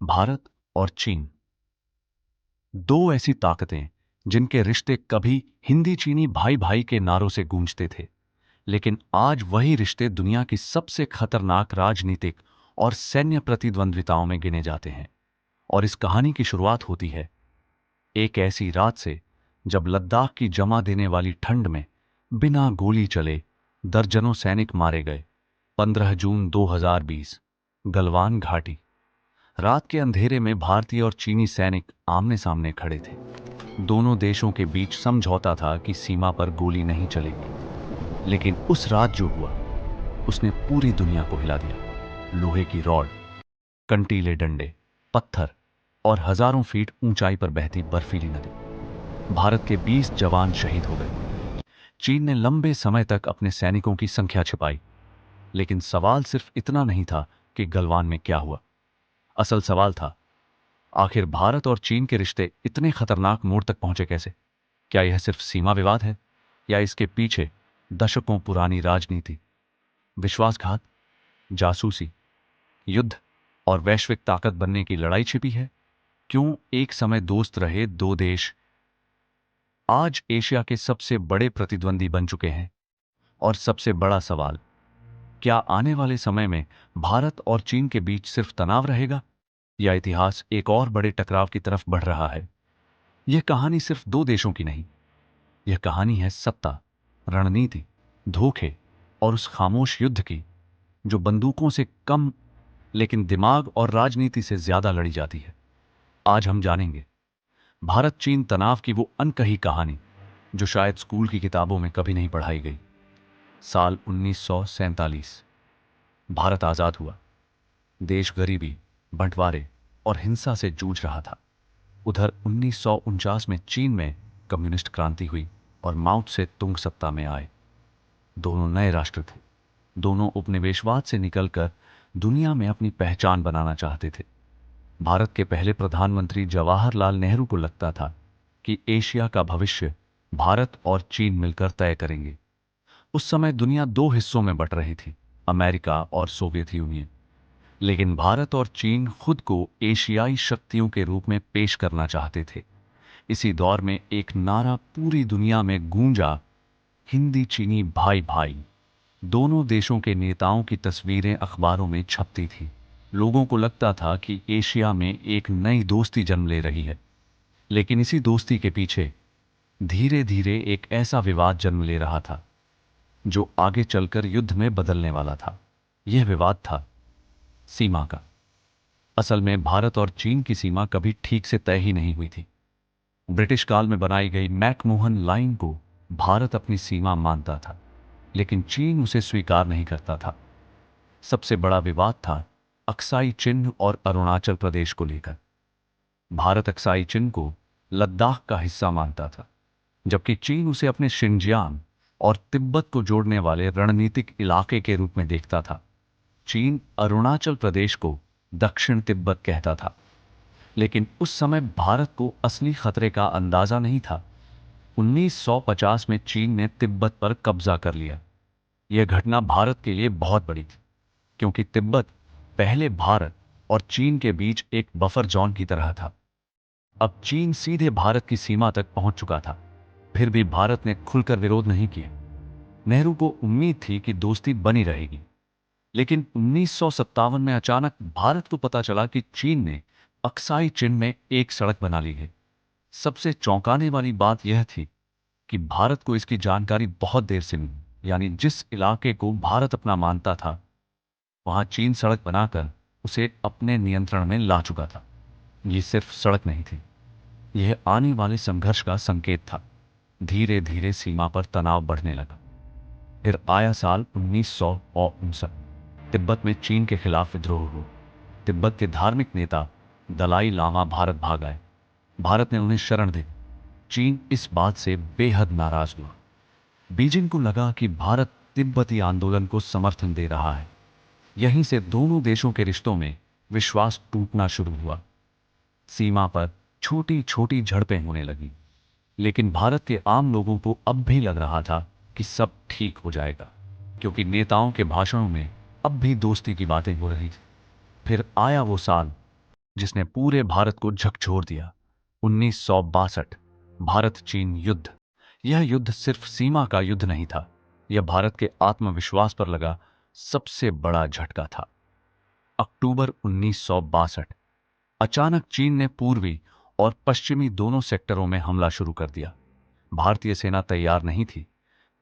भारत और चीन, दो ऐसी ताकतें जिनके रिश्ते कभी हिंदी चीनी भाई भाई के नारों से गूंजते थे, लेकिन आज वही रिश्ते दुनिया की सबसे खतरनाक राजनीतिक और सैन्य प्रतिद्वंद्विताओं में गिने जाते हैं। और इस कहानी की शुरुआत होती है एक ऐसी रात से जब लद्दाख की जमा देने वाली ठंड में बिना गोली चले दर्जनों सैनिक मारे गए। 15 जून 2020, गलवान घाटी। रात के अंधेरे में भारतीय और चीनी सैनिक आमने सामने खड़े थे। दोनों देशों के बीच समझौता था कि सीमा पर गोली नहीं चलेगी, लेकिन उस रात जो हुआ उसने पूरी दुनिया को हिला दिया। लोहे की रॉड, कंटीले डंडे, पत्थर और हजारों फीट ऊंचाई पर बहती बर्फीली नदी। भारत के 20 जवान शहीद हो गए। चीन ने लंबे समय तक अपने सैनिकों की संख्या छिपाई, लेकिन सवाल सिर्फ इतना नहीं था कि गलवान में क्या हुआ। असल सवाल था, आखिर भारत और चीन के रिश्ते इतने खतरनाक मोड़ तक पहुंचे कैसे? क्या यह सिर्फ सीमा विवाद है, या इसके पीछे दशकों पुरानी राजनीति, विश्वासघात, जासूसी, युद्ध और वैश्विक ताकत बनने की लड़ाई छिपी है? क्यों एक समय दोस्त रहे दो देश आज एशिया के सबसे बड़े प्रतिद्वंदी बन चुके हैं? और सबसे बड़ा सवाल, क्या आने वाले समय में भारत और चीन के बीच सिर्फ तनाव रहेगा, या इतिहास एक और बड़े टकराव की तरफ बढ़ रहा है? यह कहानी सिर्फ दो देशों की नहीं, यह कहानी है सत्ता, रणनीति, धोखे और उस खामोश युद्ध की जो बंदूकों से कम लेकिन दिमाग और राजनीति से ज्यादा लड़ी जाती है। आज हम जानेंगे भारत चीन तनाव की वो अनकही कहानी जो शायद स्कूल की किताबों में कभी नहीं पढ़ाई गई। साल 1947, भारत आजाद हुआ। देश गरीबी, बंटवारे और हिंसा से जूझ रहा था। उधर 1949 में चीन में कम्युनिस्ट क्रांति हुई और माओ से तुंग सत्ता में आए। दोनों नए राष्ट्र थे। दोनों उपनिवेशवाद से निकलकर दुनिया में अपनी पहचान बनाना चाहते थे। भारत के पहले प्रधानमंत्री जवाहरलाल नेहरू को लगता था कि एशिया का भविष्य भारत और चीन मिलकर तय करेंगे। उस समय दुनिया दो हिस्सों में बंट रही थी, अमेरिका और सोवियत यूनियन। लेकिन भारत और चीन खुद को एशियाई शक्तियों के रूप में पेश करना चाहते थे। इसी दौर में एक नारा पूरी दुनिया में गूंजा, हिंदी चीनी भाई भाई। दोनों देशों के नेताओं की तस्वीरें अखबारों में छपती थी। लोगों को लगता था कि एशिया में एक नई दोस्ती जन्म ले रही है। लेकिन इसी दोस्ती के पीछे धीरे धीरे एक ऐसा विवाद जन्म ले रहा था जो आगे चलकर युद्ध में बदलने वाला था। यह विवाद था सीमा का। असल में भारत और चीन की सीमा कभी ठीक से तय ही नहीं हुई थी। ब्रिटिश काल में बनाई गई मैकमोहन लाइन को भारत अपनी सीमा मानता था, लेकिन चीन उसे स्वीकार नहीं करता था। सबसे बड़ा विवाद था अक्साई चिन्ह और अरुणाचल प्रदेश को लेकर। भारत अक्साई चिन्ह को लद्दाख का हिस्सा मानता था, जबकि चीन उसे अपने शिनजियांग और तिब्बत को जोड़ने वाले रणनीतिक इलाके के रूप में देखता था। चीन अरुणाचल प्रदेश को दक्षिण तिब्बत कहता था, लेकिन उस समय भारत को असली खतरे का अंदाजा नहीं था। 1950 में चीन ने तिब्बत पर कब्जा कर लिया। यह घटना भारत के लिए बहुत बड़ी थी, क्योंकि तिब्बत पहले भारत और चीन के बीच एक बफर जोन की तरह था। अब चीन सीधे भारत की सीमा तक पहुंच चुका था। फिर भी भारत ने खुलकर विरोध नहीं किया। नेहरू को उम्मीद थी कि दोस्ती बनी रहेगी, लेकिन 1957 में अचानक भारत को पता चला कि चीन ने अक्साई चिन में एक सड़क बना ली है। सबसे चौंकाने वाली बात यह थी कि भारत को इसकी जानकारी बहुत देर से मिली। यानी जिस इलाके को भारत अपना मानता था, वहां चीन सड़क बनाकर उसे अपने नियंत्रण में ला चुका था। यह सिर्फ सड़क नहीं थी, यह आने वाले संघर्ष का संकेत था। धीरे धीरे सीमा पर तनाव बढ़ने लगा। फिर आया साल 1959। तिब्बत में चीन के खिलाफ विद्रोह हुआ। तिब्बत के धार्मिक नेता दलाई लामा भारत भाग आए। भारत ने उन्हें शरण दी। चीन इस बात से बेहद नाराज हुआ। बीजिंग को लगा कि भारत तिब्बती आंदोलन को समर्थन दे रहा है। यहीं से दोनों देशों के रिश्तों में विश्वास टूटना शुरू हुआ। सीमा पर छोटी छोटी झड़पें होने लगीं, लेकिन भारत के आम लोगों को अब भी लग रहा था कि सब ठीक हो जाएगा, क्योंकि नेताओं के भाषणों में अब भी दोस्ती की बातें हो रही थी। फिर आया वो साल जिसने पूरे भारत को झकझोर दिया। 1962 भारत चीन युद्ध। यह युद्ध सिर्फ सीमा का युद्ध नहीं था, यह भारत के आत्मविश्वास पर लगा सबसे बड़ा झटका था। अक्टूबर 1962 अचानक चीन ने पूर्वी और पश्चिमी दोनों सेक्टरों में हमला शुरू कर दिया। भारतीय सेना तैयार नहीं थी।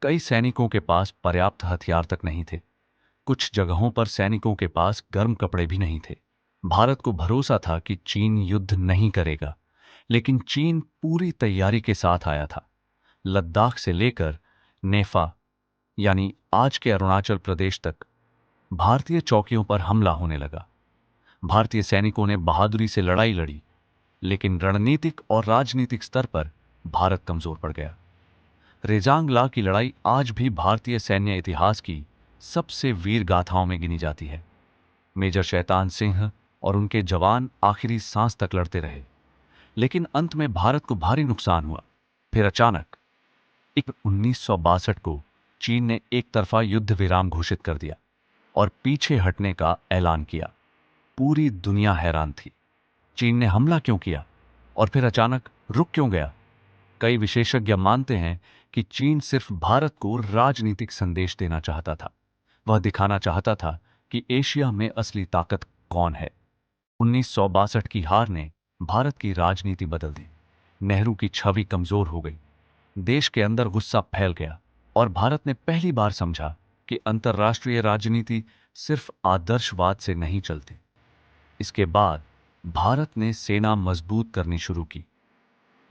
कई सैनिकों के पास पर्याप्त हथियार तक नहीं थे। कुछ जगहों पर सैनिकों के पास गर्म कपड़े भी नहीं थे। भारत को भरोसा था कि चीन युद्ध नहीं करेगा, लेकिन चीन पूरी तैयारी के साथ आया था। लद्दाख से लेकर नेफा यानी आज के अरुणाचल प्रदेश तक भारतीय चौकियों पर हमला होने लगा। भारतीय सैनिकों ने बहादुरी से लड़ाई लड़ी, लेकिन रणनीतिक और राजनीतिक स्तर पर भारत कमजोर पड़ गया। रेजांग ला की लड़ाई आज भी भारतीय सैन्य इतिहास की सबसे वीर गाथाओं में गिनी जाती है। मेजर शैतान सिंह और उनके जवान आखिरी सांस तक लड़ते रहे, लेकिन अंत में भारत को भारी नुकसान हुआ। फिर अचानक 1962 को चीन ने एक तरफा युद्ध विराम घोषित कर दिया और पीछे हटने का ऐलान किया। पूरी दुनिया हैरान थी। चीन ने हमला क्यों किया और फिर अचानक रुक क्यों गया? कई विशेषज्ञ मानते हैं कि चीन सिर्फ भारत को राजनीतिक संदेश देना चाहता था। वह दिखाना चाहता था कि एशिया में असली ताकत कौन है। 1962 की हार ने भारत की राजनीति बदल दी। नेहरू की छवि कमजोर हो गई, देश के अंदर गुस्सा फैल गया और भारत ने पहली बार समझा कि अंतर्राष्ट्रीय राजनीति सिर्फ आदर्शवाद से नहीं चलती। इसके बाद भारत ने सेना मजबूत करनी शुरू की,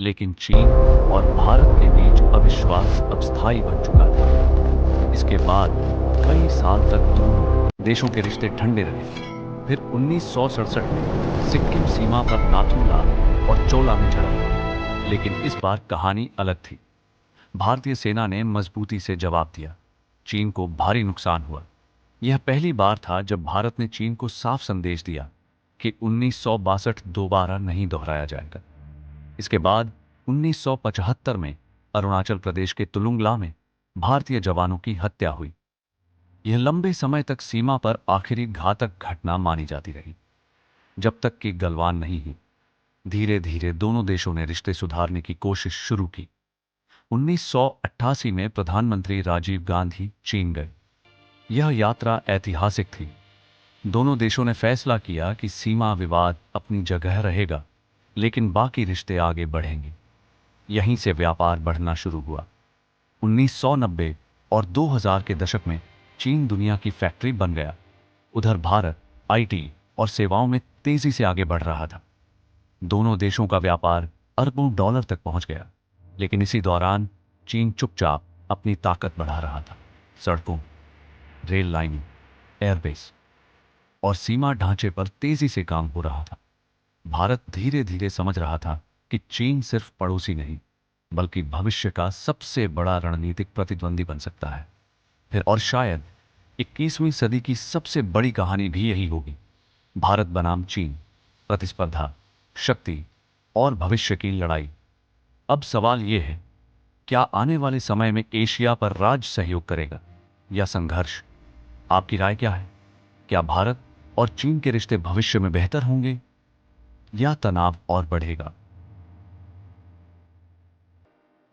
लेकिन चीन और भारत के बीच अविश्वास अब स्थायी बन चुका था। इसके बाद कई साल तक दोनों देशों के रिश्ते ठंडे रहे। फिर 1967 में सिक्किम सीमा पर नाथुला और चोला में झड़प, लेकिन इस बार कहानी अलग थी। भारतीय सेना ने मजबूती से जवाब दिया। चीन को भारी नुकसान हुआ। यह पहली बार था जब भारत ने चीन को साफ संदेश दिया कि 1962 दोबारा नहीं दोहराया जाएगा। इसके बाद 1975 में अरुणाचल प्रदेश के तुलुंगला में भारतीय जवानों की हत्या हुई। यह लंबे समय तक सीमा पर आखिरी घातक घटना मानी जाती रही, जब तक कि गलवान नहीं हुई। धीरे धीरे दोनों देशों ने रिश्ते सुधारने की कोशिश शुरू की। 1988 में प्रधानमंत्री राजीव गांधी चीन गए। यह यात्रा ऐतिहासिक थी। दोनों देशों ने फैसला किया कि सीमा विवाद अपनी जगह रहेगा, लेकिन बाकी रिश्ते आगे बढ़ेंगे। यहीं से व्यापार बढ़ना शुरू हुआ। 1990 और 2000 के दशक में चीन दुनिया की फैक्ट्री बन गया। उधर भारत आईटी और सेवाओं में तेजी से आगे बढ़ रहा था। दोनों देशों का व्यापार अरबों डॉलर तक पहुंच गया, लेकिन इसी दौरान चीन चुपचाप अपनी ताकत बढ़ा रहा था। सड़कों, रेल लाइनों, एयरबेस और सीमा ढांचे पर तेजी से काम हो रहा था। भारत धीरे धीरे समझ रहा था कि चीन सिर्फ पड़ोसी नहीं, बल्कि भविष्य का सबसे बड़ा रणनीतिक प्रतिद्वंदी बन सकता है। फिर और शायद 21वीं सदी की सबसे बड़ी कहानी भी यही होगी। भारत बनाम चीन, प्रतिस्पर्धा, शक्ति और भविष्य की लड़ाई। अब सवाल यह है, क्या आने वाले समय में एशिया पर राज सहयोग करेगा या संघर्ष? आपकी राय क्या है? क्या भारत और चीन के रिश्ते भविष्य में बेहतर होंगे या तनाव और बढ़ेगा?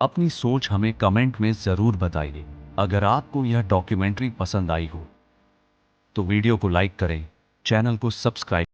अपनी सोच हमें कमेंट में जरूर बताइए। अगर आपको यह डॉक्यूमेंट्री पसंद आई हो तो वीडियो को लाइक करें, चैनल को सब्सक्राइब